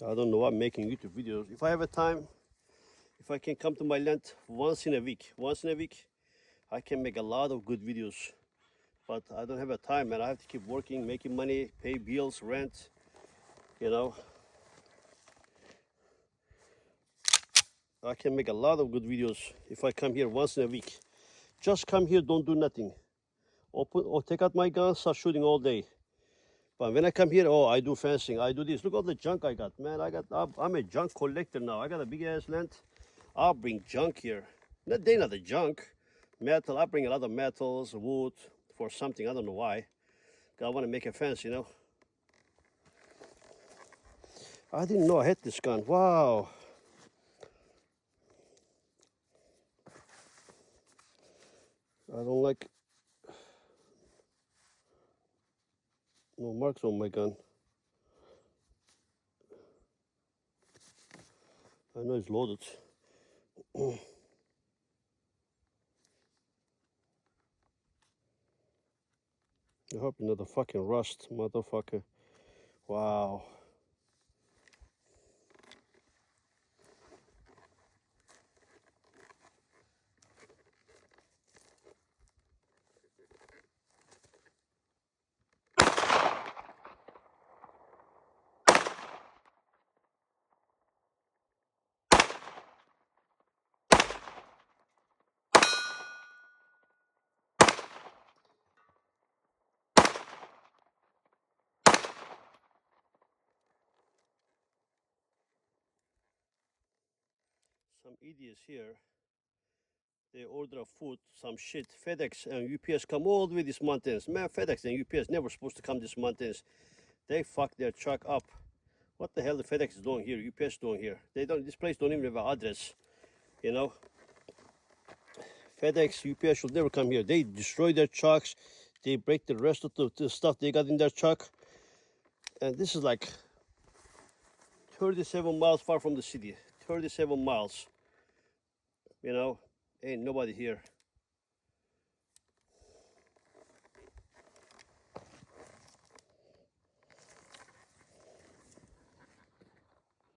I don't know why I'm making YouTube videos. If I have a time, if I can come to my land once in a week, I can make a lot of good videos. But I don't have a time, man. I have to keep working, making money, pay bills, rent, you know. I can make a lot of good videos if I come here once in a week. Just come here, don't do nothing. Open or take out my gun, start shooting all day. But when I come here, oh, I do fencing, I do this. Look all the junk I got, man. I'm a junk collector now. I got a big ass land. I'll bring junk here. They're not the junk. Metal, I bring a lot of metals, wood for something. I don't know why. I want to make a fence, you know. I didn't know I had this gun. Wow. I don't like no marks on my gun. I know it's loaded. I hope you're not a fucking rust, motherfucker. Wow. Some idiots here, they order a food, some shit. FedEx and UPS come all the way these mountains. Man, FedEx and UPS never supposed to come these mountains. They fuck their truck up. What the hell the FedEx is doing here, UPS doing here? They don't. This place don't even have an address, you know. FedEx, UPS should never come here. They destroy their trucks. They break the rest of the stuff they got in their truck. And this is like 37 miles far from the city. 37 miles. You know, ain't nobody here.